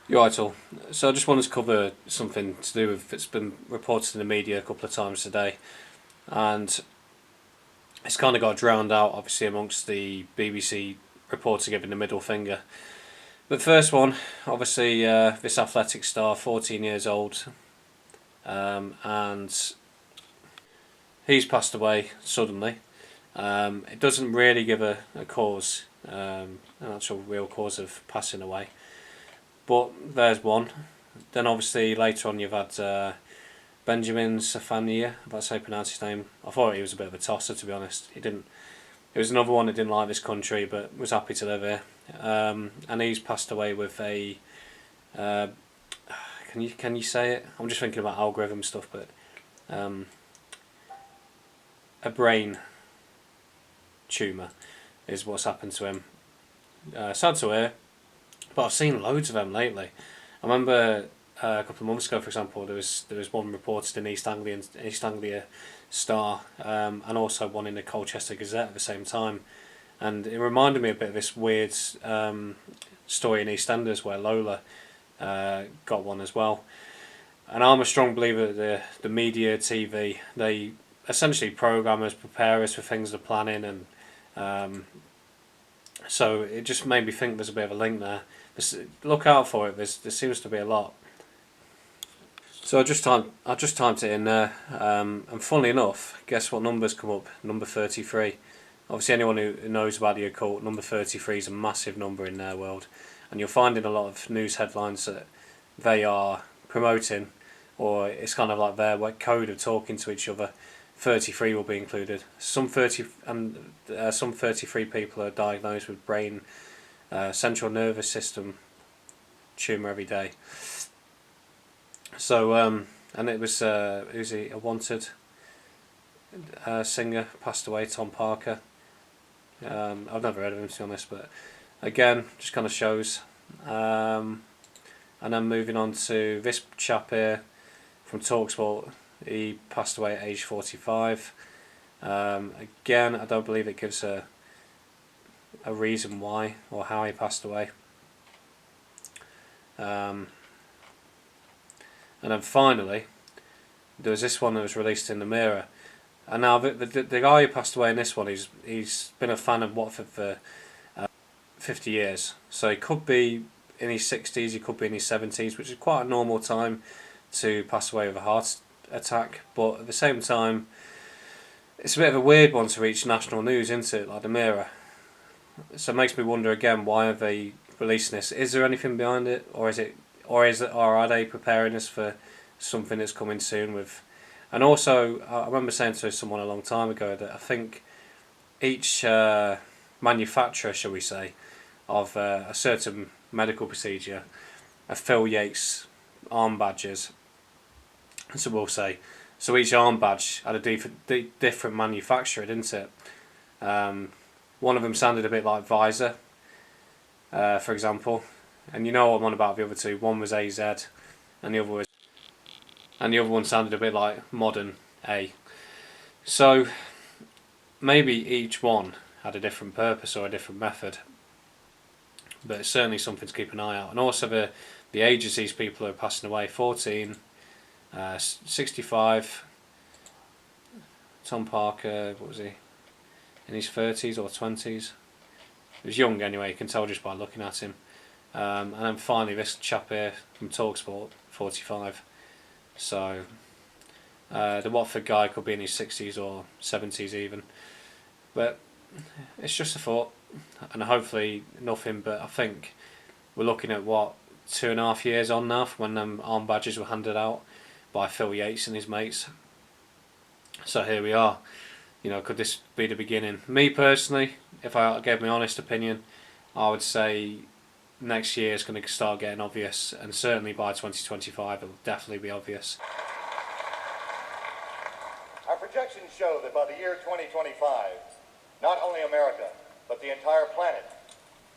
You're right, all. So I just wanted to cover something to do with it's been reported in the media a couple of times today, and it's kind of got drowned out, obviously, amongst the BBC reporter giving the middle finger. But first one, obviously, this athletic star, 14 years old, and he's passed away suddenly. It doesn't really give a cause, an actual real cause of passing away. But there's one. Then obviously later on you've had Benjamin Safania, if that's how you pronounce his name. I thought he was a bit of a tosser, to be honest. He didn't. It was another one that didn't like this country, but was happy to live here. And he's passed away with a. Uh, can you say it? I'm just thinking about algorithm stuff, but um, a brain tumor is what's happened to him. Sad to hear, but I've seen loads of them lately. I remember a couple of months ago, for example, there was one reported in East Anglia Star, and also one in the Colchester Gazette at the same time, and it reminded me a bit of this weird story in EastEnders where Lola got one as well. And I'm a strong believer that the media, TV, they essentially program us, prepare us for things they're planning, and so it just made me think there's a bit of a link there. Look out for it. There seems to be a lot. So I just typed it in there, and funnily enough, guess what numbers come up? Number 33. Obviously, anyone who knows about the occult, number 33 is a massive number in their world, and you'll find in a lot of news headlines that they are promoting, or it's kind of like their code of talking to each other. 33 will be included. Some 33 people are diagnosed with brain, central nervous system tumor every day. So and it was who's he, a wanted singer, passed away, Tom Parker. I've never heard of him, to be honest, but again, just kind of shows. And then moving on to this chap here from Talksport, he passed away at age 45. Again, I don't believe it gives a reason why or how he passed away. And then finally, there was this one that was released in the Mirror. And now the guy who passed away in this one, he's been a fan of Watford for 50 years. So he could be in his 60s, he could be in his 70s, which is quite a normal time to pass away with a heart attack. But at the same time, it's a bit of a weird one to reach national news, isn't it? Like the Mirror. So it makes me wonder again, why are they releasing this? Is there anything behind it, or or are they preparing us for something that's coming soon? With, and also I remember saying to someone a long time ago that I think each manufacturer, shall we say, of a certain medical procedure affiliates arm badges. So we'll say, so each arm badge had a different manufacturer, didn't it? One of them sounded a bit like Visor, for example, and you know what I'm on about. The other two, one was AZ, and the other one sounded a bit like Modern A. So maybe each one had a different purpose or a different method, but it's certainly something to keep an eye out. And also the ages these people are passing away: 14, 65. Tom Parker, what was he? In his 30s or 20s. He was young anyway, you can tell just by looking at him. And then finally this chap here from Talksport, 45. So the Watford guy could be in his 60s or 70s even. But it's just a thought, and hopefully nothing, but I think we're looking at what, 2.5 years on now from when them arm badges were handed out by Phil Yates and his mates. So here we are. You know, could this be the beginning? Me personally, if I gave my honest opinion, I would say next year is going to start getting obvious, and certainly by 2025 it will definitely be obvious. Our projections show that by the year 2025, not only America, but the entire planet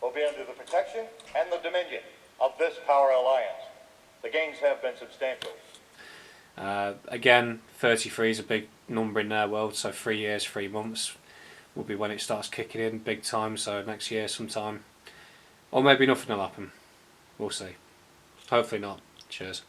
will be under the protection and the dominion of this power alliance. The gains have been substantial. Again, 33 is a big number in their world, so 3 years, 3 months will be when it starts kicking in big time, so next year sometime. Or maybe nothing will happen. We'll see. Hopefully not. Cheers.